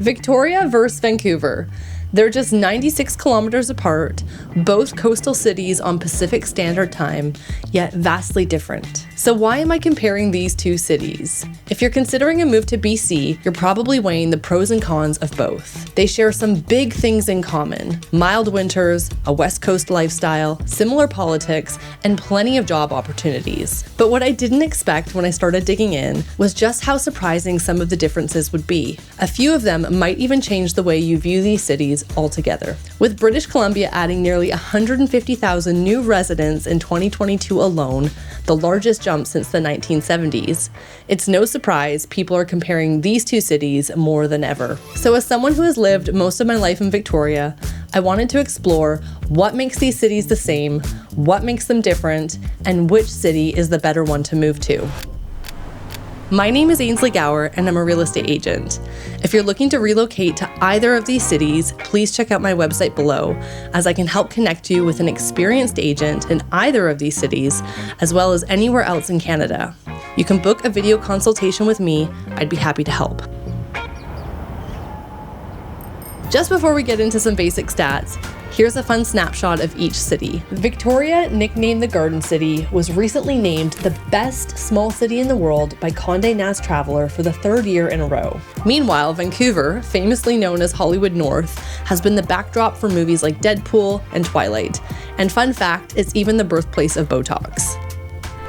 Victoria versus Vancouver. They're just 96 kilometers apart, both coastal cities on Pacific Standard Time, yet vastly different. So why am I comparing these two cities? If you're considering a move to BC, you're probably weighing the pros and cons of both. They share some big things in common: mild winters, a West Coast lifestyle, similar politics, and plenty of job opportunities. But what I didn't expect when I started digging in was just how surprising some of the differences would be. A few of them might even change the way you view these cities altogether. With British Columbia adding nearly 150,000 new residents in 2022 alone, the largest jump since the 1970s, it's no surprise people are comparing these two cities more than ever. So as someone who has lived most of my life in Victoria, I wanted to explore what makes these cities the same, what makes them different, and which city is the better one to move to. My name is Ainsley Gower, and I'm a real estate agent. If you're looking to relocate to either of these cities, please check out my website below, as I can help connect you with an experienced agent in either of these cities, as well as anywhere else in Canada. You can book a video consultation with me. I'd be happy to help. Just before we get into some basic stats, here's a fun snapshot of each city. Victoria, nicknamed the Garden City, was recently named the best small city in the world by Condé Nast Traveler for the third year in a row. Meanwhile, Vancouver, famously known as Hollywood North, has been the backdrop for movies like Deadpool and Twilight. And fun fact, it's even the birthplace of Botox.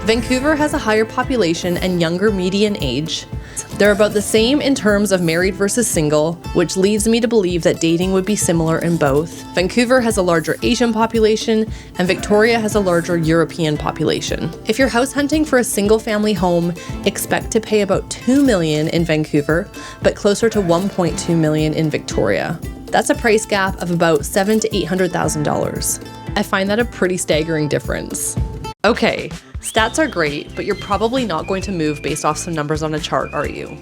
Vancouver has a higher population and younger median age. They're about the same in terms of married versus single, which leads me to believe that dating would be similar in both. Vancouver has a larger Asian population, and Victoria has a larger European population. If you're house hunting for a single family home, expect to pay about $2 million in Vancouver, but closer to $1.2 million in Victoria. That's a price gap of about $700,000 to $800,000. I find that a pretty staggering difference. Okay, stats are great, but you're probably not going to move based off some numbers on a chart, are you?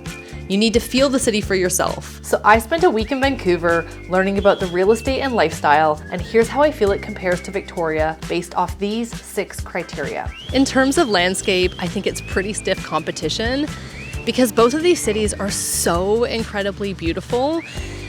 You need to feel the city for yourself. So I spent a week in Vancouver learning about the real estate and lifestyle, and here's how I feel it compares to Victoria based off these 6 criteria. In terms of landscape, I think it's pretty stiff competition because both of these cities are so incredibly beautiful.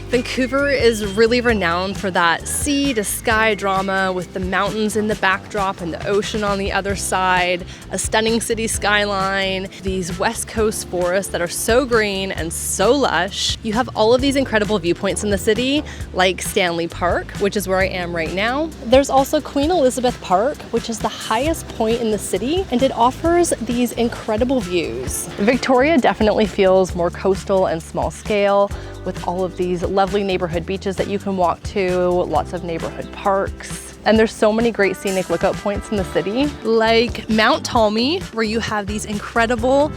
Vancouver is really renowned for that sea to sky drama with the mountains in the backdrop and the ocean on the other side, a stunning city skyline, these West Coast forests that are so green and so lush. You have all of these incredible viewpoints in the city, like Stanley Park, which is where I am right now. There's also Queen Elizabeth Park, which is the highest point in the city, and it offers these incredible views. Victoria definitely feels more coastal and small scale, with all of these lovely neighborhood beaches that you can walk to, lots of neighborhood parks. And there's so many great scenic lookout points in the city, like Mount Talmy, where you have these incredible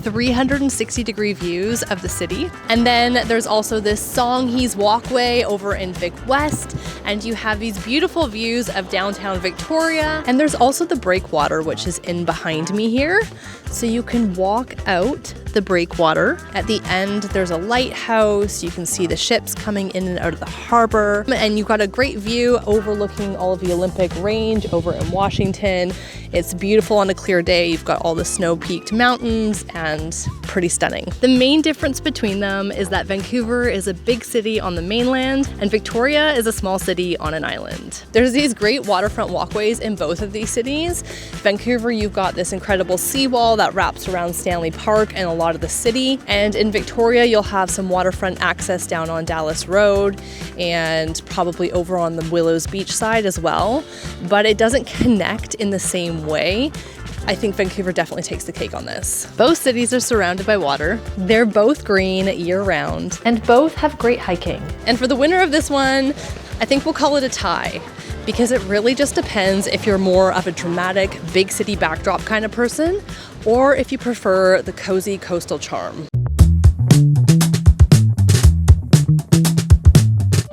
360-degree views of the city. And then there's also this Songhees walkway over in Vic West, and you have these beautiful views of downtown Victoria. And there's also the breakwater, which is in behind me here. So you can walk out the breakwater. At the end, there's a lighthouse. You can see the ships coming in and out of the harbor. And you've got a great view overlooking all of the Olympic Range over in Washington. It's beautiful on a clear day. You've got all the snow-peaked mountains and pretty stunning. The main difference between them is that Vancouver is a big city on the mainland and Victoria is a small city on an island. There's these great waterfront walkways in both of these cities. Vancouver, you've got this incredible seawall that wraps around Stanley Park and a lot of the city. And in Victoria, you'll have some waterfront access down on Dallas Road and probably over on the Willows Beach side as well. But it doesn't connect in the same way. I think Vancouver definitely takes the cake on this. Both cities are surrounded by water. They're both green year-round, and both have great hiking. And for the winner of this one, I think we'll call it a tie, because it really just depends if you're more of a dramatic, big city backdrop kind of person, or if you prefer the cozy coastal charm.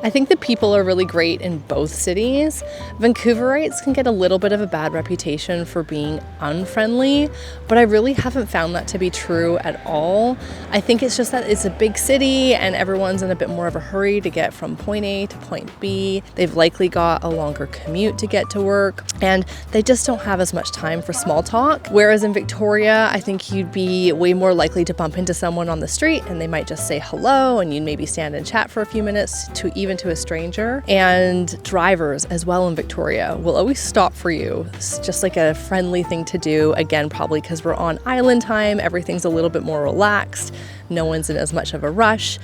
I think the people are really great in both cities. Vancouverites can get a little bit of a bad reputation for being unfriendly, but I really haven't found that to be true at all. I think it's just that it's a big city and everyone's in a bit more of a hurry to get from point A to point B. They've likely got a longer commute to get to work, and they just don't have as much time for small talk. Whereas in Victoria, I think you'd be way more likely to bump into someone on the street and they might just say hello, and you'd maybe stand and chat for a few minutes even to a stranger. And drivers as well in Victoria will always stop for you. It's just like a friendly thing to do. Again, probably because we're on island time, everything's a little bit more relaxed. No one's in as much of a rush.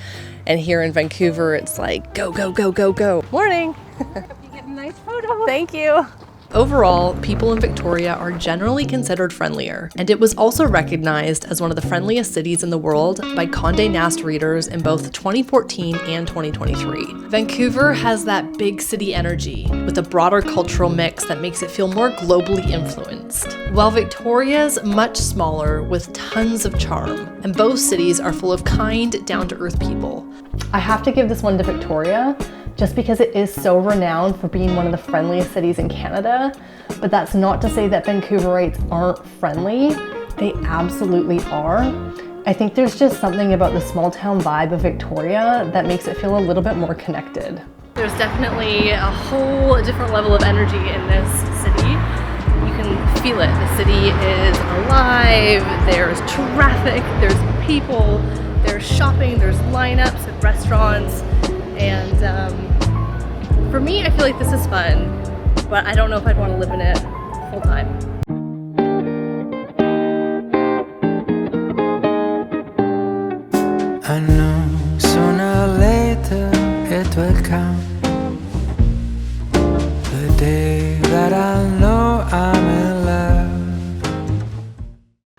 And here in Vancouver, it's like, go, go, go, go, go. Morning. Hope you get a nice photo. Thank you. Overall, people in Victoria are generally considered friendlier, and it was also recognized as one of the friendliest cities in the world by Condé Nast readers in both 2014 and 2023. Vancouver has that big city energy with a broader cultural mix that makes it feel more globally influenced, while Victoria's much smaller with tons of charm, and both cities are full of kind, down-to-earth people. I have to give this one to Victoria, just because it is so renowned for being one of the friendliest cities in Canada. But that's not to say that Vancouverites aren't friendly. They absolutely are. I think there's just something about the small town vibe of Victoria that makes it feel a little bit more connected. There's definitely a whole different level of energy in this city. You can feel it. The city is alive, there's traffic, there's people, there's shopping, there's lineups at restaurants. And for me, I feel like this is fun, but I don't know if I'd want to live in it full time. I know sooner or later it will come, the day that I know I'm in love.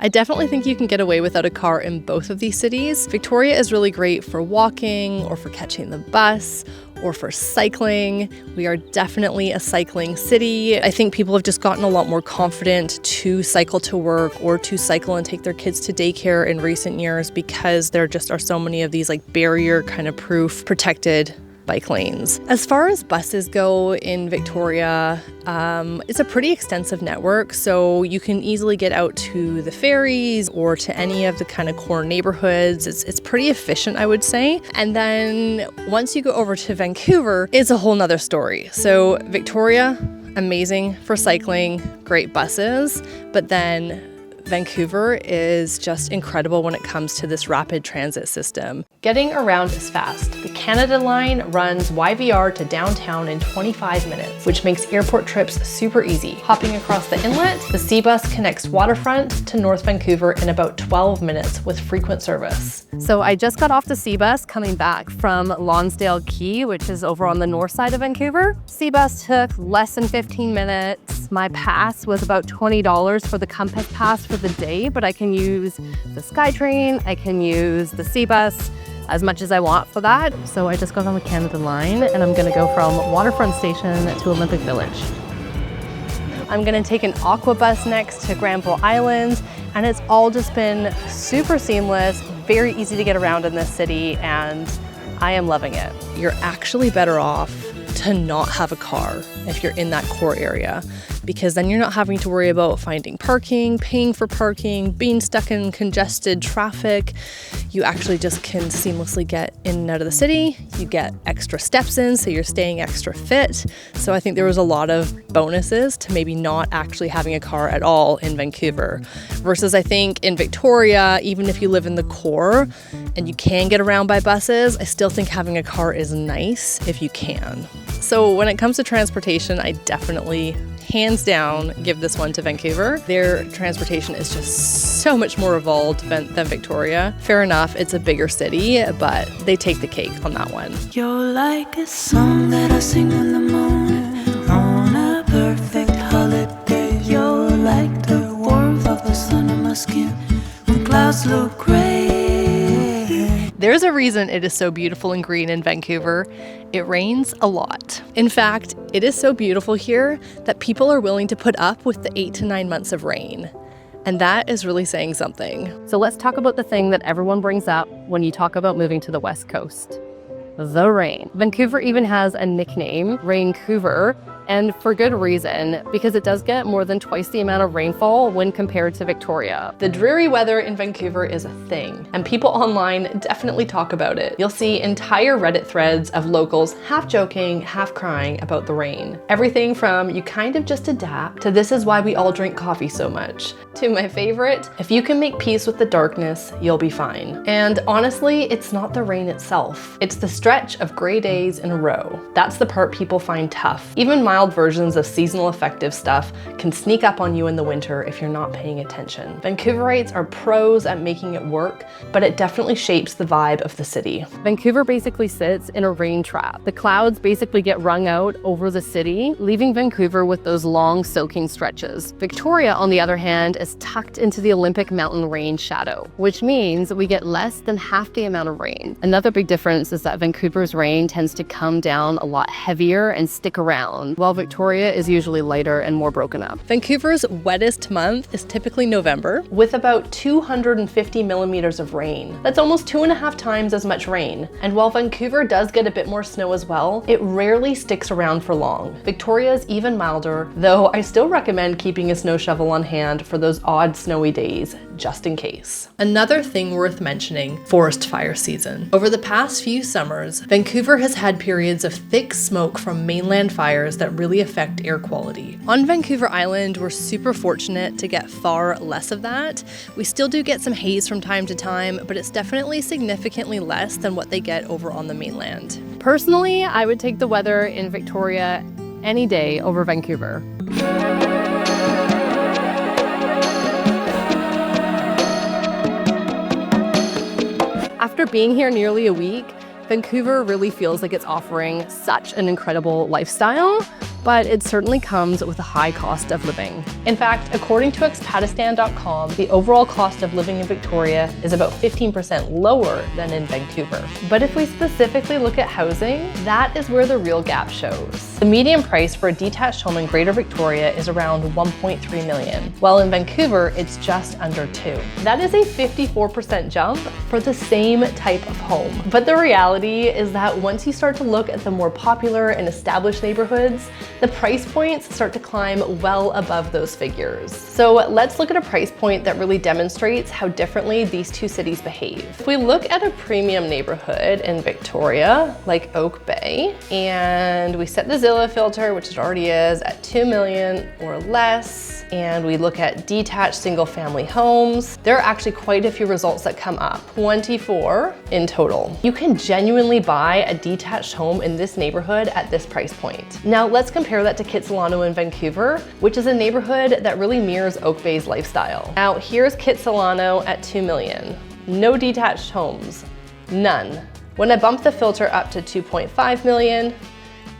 I definitely think you can get away without a car in both of these cities. Victoria is really great for walking or for catching the bus or for cycling. We are definitely a cycling city. I think people have just gotten a lot more confident to cycle to work or to cycle and take their kids to daycare in recent years because there just are so many of these like barrier kind of proof protected bike lanes. As far as buses go in Victoria, it's a pretty extensive network, so you can easily get out to the ferries or to any of the kind of core neighborhoods. It's pretty efficient, I would say. And then once you go over to Vancouver, it's a whole nother story. So Victoria, amazing for cycling, great buses, but then Vancouver is just incredible when it comes to this rapid transit system. Getting around is fast. The Canada Line runs YVR to downtown in 25 minutes, which makes airport trips super easy. Hopping across the inlet, the C-Bus connects waterfront to North Vancouver in about 12 minutes with frequent service. So I just got off the C-Bus coming back from Lonsdale Quay, which is over on the north side of Vancouver. C-Bus took less than 15 minutes. My pass was about $20 for the Compass Pass for the day, but I can use the SkyTrain, I can use the C-Bus as much as I want for that. So I just got on the Canada Line and I'm gonna go from Waterfront Station to Olympic Village. I'm gonna take an aqua bus next to Granville Island, and it's all just been super seamless, very easy to get around in this city, and I am loving it. You're actually better off to not have a car if you're in that core area, because then you're not having to worry about finding parking, paying for parking, being stuck in congested traffic. You actually just can seamlessly get in and out of the city. You get extra steps in, so you're staying extra fit. So I think there was a lot of bonuses to maybe not actually having a car at all in Vancouver. Versus I think in Victoria, even if you live in the core and you can get around by buses, I still think having a car is nice if you can. So when it comes to transportation, I definitely, hands down, give this one to Vancouver. Their transportation is just so much more evolved than Victoria. Fair enough, it's a bigger city, but they take the cake on that one. You're like a song that I sing in the morning on a perfect holiday. You're like the warmth of the sun on my skin when clouds look gray. There's a reason it is so beautiful and green in Vancouver. It rains a lot. In fact, it is so beautiful here that people are willing to put up with the 8 to 9 months of rain. And that is really saying something. So let's talk about the thing that everyone brings up when you talk about moving to the West Coast. the rain. Vancouver even has a nickname, Raincouver, and for good reason, because it does get more than twice the amount of rainfall when compared to Victoria. The dreary weather in Vancouver is a thing, and people online definitely talk about it. You'll see entire Reddit threads of locals half joking, half crying about the rain. Everything from you kind of just adapt to this is why we all drink coffee so much, to my favorite, if you can make peace with the darkness, you'll be fine. And honestly, it's not the rain itself. It's the stretch of gray days in a row. That's the part people find tough. Even mild versions of seasonal affective stuff can sneak up on you in the winter if you're not paying attention. Vancouverites are pros at making it work, but it definitely shapes the vibe of the city. Vancouver basically sits in a rain trap. The clouds basically get wrung out over the city, leaving Vancouver with those long soaking stretches. Victoria, on the other hand, is tucked into the Olympic mountain range shadow, which means we get less than half the amount of rain. Another big difference is that Vancouver's rain tends to come down a lot heavier and stick around, while Victoria is usually lighter and more broken up. Vancouver's wettest month is typically November, with about 250 millimeters of rain. That's almost 2.5 times as much rain. And while Vancouver does get a bit more snow as well, it rarely sticks around for long. Victoria is even milder, though I still recommend keeping a snow shovel on hand for those odd snowy days, just in case. Another thing worth mentioning, forest fire season. Over the past few summers, Vancouver has had periods of thick smoke from mainland fires that really affect air quality. On Vancouver Island, we're super fortunate to get far less of that. We still do get some haze from time to time, but it's definitely significantly less than what they get over on the mainland. Personally, I would take the weather in Victoria any day over Vancouver. After being here nearly a week, Vancouver really feels like it's offering such an incredible lifestyle, but it certainly comes with a high cost of living. In fact, according to expatistan.com, the overall cost of living in Victoria is about 15% lower than in Vancouver. But if we specifically look at housing, that is where the real gap shows. The median price for a detached home in Greater Victoria is around 1.3 million, while in Vancouver, it's just under 2. That is a 54% jump for the same type of home. But the reality is that once you start to look at the more popular and established neighborhoods, the price points start to climb well above those figures. So let's look at a price point that really demonstrates how differently these two cities behave. If we look at a premium neighborhood in Victoria, like Oak Bay, and we set the Zillow filter, which it already is, at 2 million or less, and we look at detached single-family homes, there are actually quite a few results that come up, 24 in total. You can genuinely buy a detached home in this neighborhood at this price point. Now let's compare that to Kitsilano in Vancouver, which is a neighborhood that really mirrors Oak Bay's lifestyle. Now here's Kitsilano at 2 million. No detached homes, none. When I bump the filter up to 2.5 million,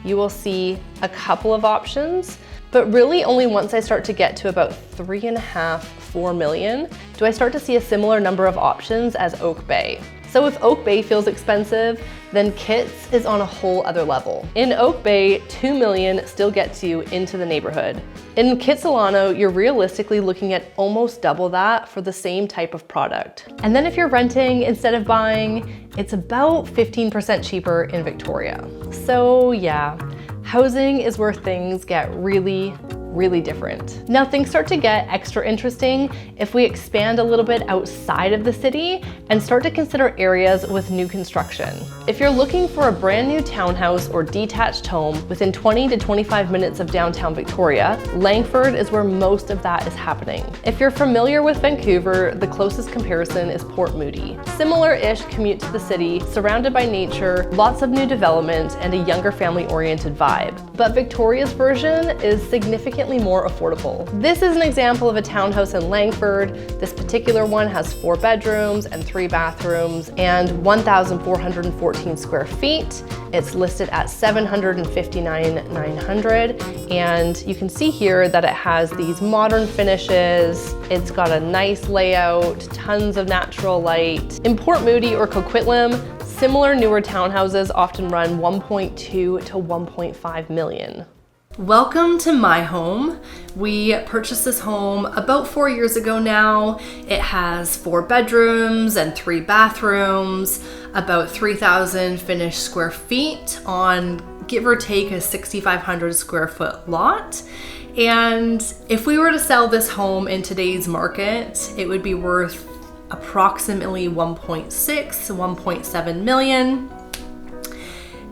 you will see a couple of options, but really only once I start to get to about 3.5, 4 million, do I start to see a similar number of options as Oak Bay. So if Oak Bay feels expensive, then Kits is on a whole other level. In Oak Bay, 2 million still gets you into the neighborhood. In Kitsilano, you're realistically looking at almost double that for the same type of product. And then if you're renting instead of buying, it's about 15% cheaper in Victoria. So yeah, housing is where things get really different. Now things start to get extra interesting if we expand a little bit outside of the city and start to consider areas with new construction. If you're looking for a brand new townhouse or detached home within 20 to 25 minutes of downtown Victoria, Langford is where most of that is happening. If you're familiar with Vancouver, the closest comparison is Port Moody. Similar-ish commute to the city, surrounded by nature, lots of new development, and a younger family-oriented vibe. But Victoria's version is significantly more affordable. This is an example of a townhouse in Langford. This particular one has 4 bedrooms and 3 bathrooms and 1,414 square feet. It's listed at $759,900, and you can see here that it has these modern finishes. It's got a nice layout, tons of natural light. In Port Moody or Coquitlam, similar newer townhouses often run 1.2 to 1.5 million. Welcome to my home. We purchased this home about 4 years ago now. It has 4 bedrooms and 3 bathrooms, about 3,000 finished square feet on give or take a 6,500 square foot lot. And if we were to sell this home in today's market, it would be worth approximately 1.6, 1.7 million.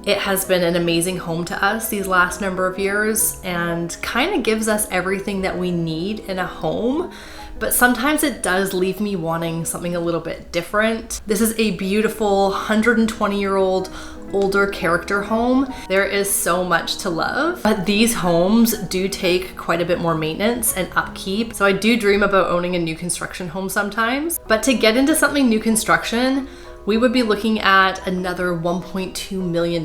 It has been an amazing home to us these last number of years and kind of gives us everything that we need in a home, but sometimes it does leave me wanting something a little bit different. This is a beautiful 120-year-old older character home. There is so much to love, but these homes do take quite a bit more maintenance and upkeep. So I do dream about owning a new construction home sometimes, but to get into something new construction, we would be looking at another $1.2 million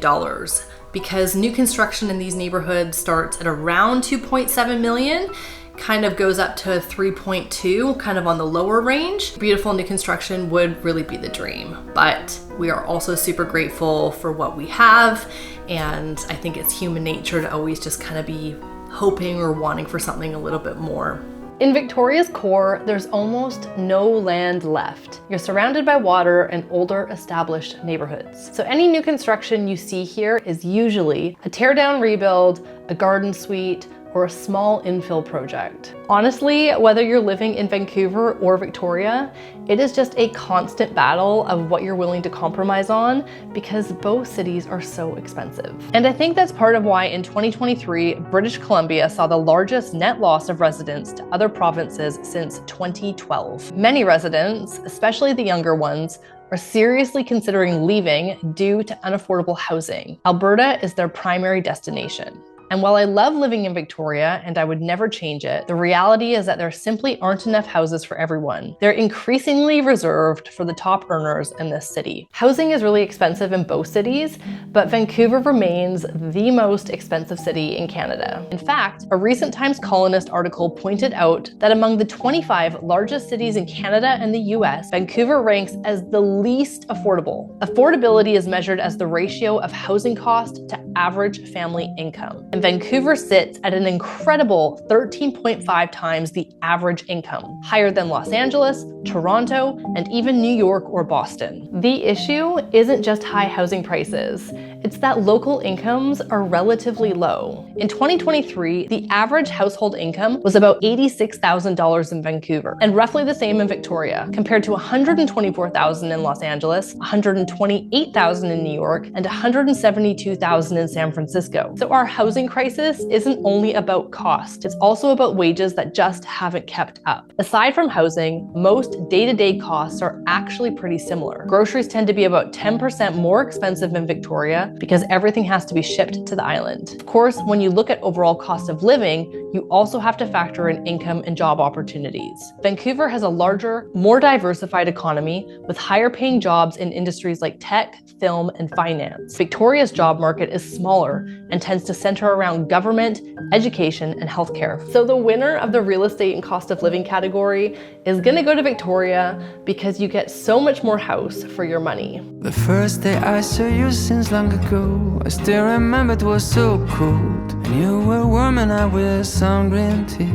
because new construction in these neighborhoods starts at around 2.7 million, kind of goes up to 3.2, kind of on the lower range. Beautiful new construction would really be the dream, but we are also super grateful for what we have. And I think it's human nature to always just kind of be hoping or wanting for something a little bit more. In Victoria's core, there's almost no land left. You're surrounded by water and older established neighborhoods. So any new construction you see here is usually a tear down rebuild, a garden suite, or a small infill project. Honestly, whether you're living in Vancouver or Victoria, it is just a constant battle of what you're willing to compromise on because both cities are so expensive. And I think that's part of why in 2023, British Columbia saw the largest net loss of residents to other provinces since 2012. Many residents, especially the younger ones, are seriously considering leaving due to unaffordable housing. Alberta is their primary destination. And while I love living in Victoria and I would never change it, the reality is that there simply aren't enough houses for everyone. They're increasingly reserved for the top earners in this city. Housing is really expensive in both cities, but Vancouver remains the most expensive city in Canada. In fact, a recent Times Colonist article pointed out that among the 25 largest cities in Canada and the US, Vancouver ranks as the least affordable. Affordability is measured as the ratio of housing cost to average family income. And Vancouver sits at an incredible 13.5 times the average income, higher than Los Angeles, Toronto, and even New York or Boston. The issue isn't just high housing prices, it's that local incomes are relatively low. In 2023, the average household income was about $86,000 in Vancouver, and roughly the same in Victoria, compared to $124,000 in Los Angeles, $128,000 in New York, and $172,000 in San Francisco. So our housing crisis isn't only about cost, it's also about wages that just haven't kept up. Aside from housing, most day-to-day costs are actually pretty similar. Groceries tend to be about 10% more expensive in Victoria because everything has to be shipped to the island. Of course, when you look at overall cost of living, you also have to factor in income and job opportunities. Vancouver has a larger, more diversified economy with higher paying jobs in industries like tech, film, and finance. Victoria's job market is smaller and tends to center around government, education, and healthcare. So the winner of the real estate and cost of living category is gonna go to Victoria because you get so much more house for your money. The first day I saw you since long ago, I still remember it was so cold. And you were warm and I was some green tea.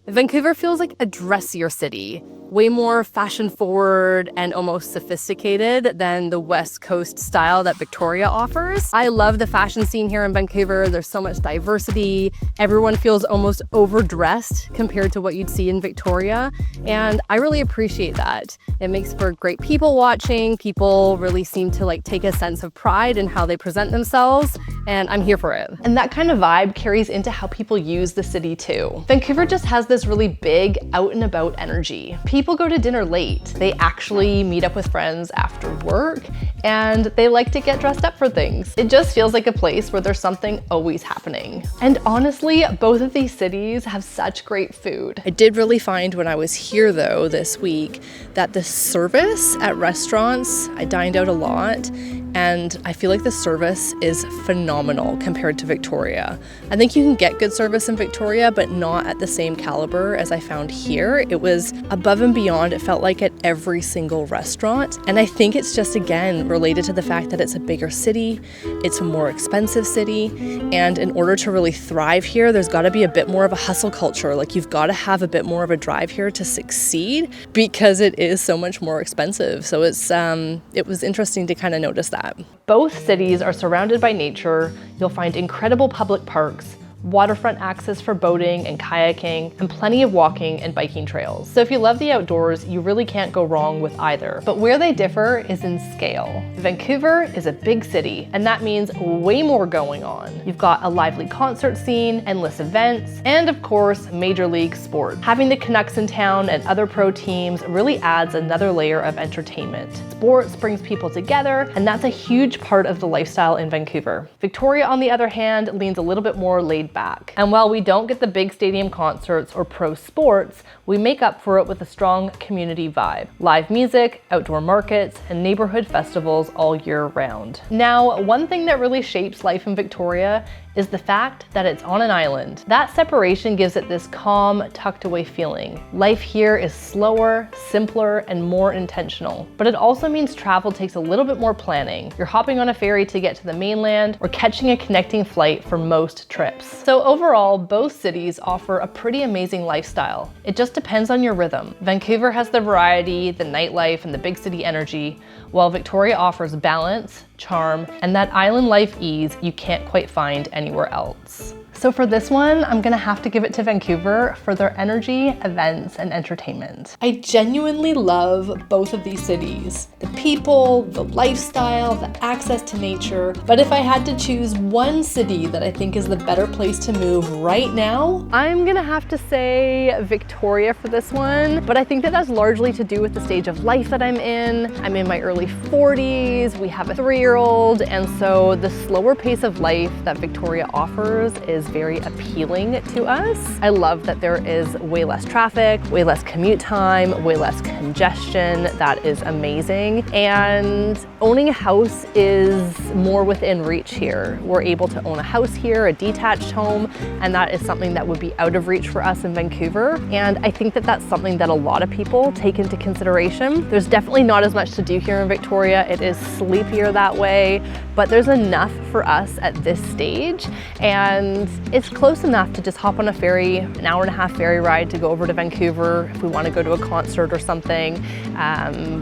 Vancouver feels like a dressier city, way more fashion forward and almost sophisticated than the West Coast style that Victoria offers. I love the fashion scene here in Vancouver. There's so much diversity. Everyone feels almost overdressed compared to what you'd see in Victoria. And I really appreciate that. It makes for great people watching. People really seem to take a sense of pride in how they present themselves. And I'm here for it. And that kind of vibe carries into how people use the city too. Vancouver just has this really big out and about energy. People go to dinner late. They actually meet up with friends after work and they like to get dressed up for things. It just feels like a place where there's something always happening. And honestly, both of these cities have such great food. I did really find when I was here though this week that the service at restaurants, I dined out a lot, and I feel like the service is phenomenal compared to Victoria. I think you can get good service in Victoria, but not at the same caliber as I found here. It was above and and beyond, it felt like, at every single restaurant. And I think it's just, again, related to the fact that it's a bigger city, it's a more expensive city, and in order to really thrive here, there's got to be a bit more of a hustle culture. Like, you've got to have a bit more of a drive here to succeed because it is so much more expensive. So it was interesting to kind of notice that. Both cities are surrounded by nature. You'll find incredible public parks, waterfront access for boating and kayaking, and plenty of walking and biking trails. So if you love the outdoors, you really can't go wrong with either. But where they differ is in scale. Vancouver is a big city, and that means way more going on. You've got a lively concert scene, endless events, and of course, major league sports. Having the Canucks in town and other pro teams really adds another layer of entertainment. Sports brings people together, and that's a huge part of the lifestyle in Vancouver. Victoria, on the other hand, leans a little bit more laid back. And while we don't get the big stadium concerts or pro sports, we make up for it with a strong community vibe. Live music, outdoor markets, and neighborhood festivals all year round. Now, one thing that really shapes life in Victoria is the fact that it's on an island. That separation gives it this calm, tucked away feeling. Life here is slower, simpler, and more intentional. But it also means travel takes a little bit more planning. You're hopping on a ferry to get to the mainland or catching a connecting flight for most trips. So overall, both cities offer a pretty amazing lifestyle. It just depends on your rhythm. Vancouver has the variety, the nightlife, and the big city energy, while Victoria offers balance, charm, and that island life ease you can't quite find anywhere else. So for this one, I'm gonna have to give it to Vancouver for their energy, events, and entertainment. I genuinely love both of these cities. The people, the lifestyle, the access to nature. But if I had to choose one city that I think is the better place to move right now, I'm gonna have to say Victoria for this one. But I think that that's largely to do with the stage of life that I'm in. I'm in my early 40s, we have a 3-year-old, and so the slower pace of life that Victoria offers is very appealing to us. I love that there is way less traffic, way less commute time, way less congestion. That is amazing. And owning a house is more within reach here. We're able to own a house here, a detached home, and that is something that would be out of reach for us in Vancouver. And I think that that's something that a lot of people take into consideration. There's definitely not as much to do here in Victoria. It is sleepier that way, but there's enough for us at this stage. And it's close enough to just hop on a ferry, an 1.5-hour ferry ride to go over to Vancouver if we want to go to a concert or something,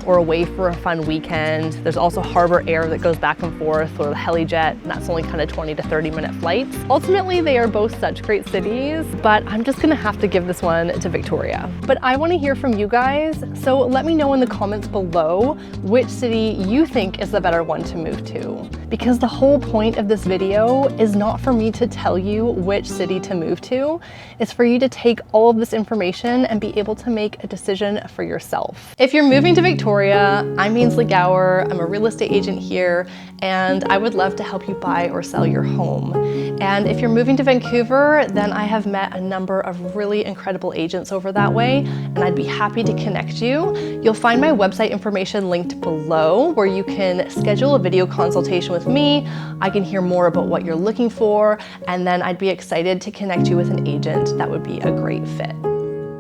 or away for a fun weekend. There's also Harbour Air that goes back and forth, or the HeliJet, and that's only kind of 20 to 30-minute flights. Ultimately, they are both such great cities, but I'm just gonna have to give this one to Victoria. But I want to hear from you guys, so let me know in the comments below which city you think is the better one to move to. Because the whole point of this video is not for me to tell you which city to move to. It's for you to take all of this information and be able to make a decision for yourself. If you're moving to Victoria, I'm Ainsley Gower. I'm a real estate agent here, and I would love to help you buy or sell your home. And if you're moving to Vancouver, then I have met a number of really incredible agents over that way, and I'd be happy to connect you. You'll find my website information linked below, where you can schedule a video consultation with me. I can hear more about what you're looking for, and then I'd be excited to connect you with an agent that would be a great fit.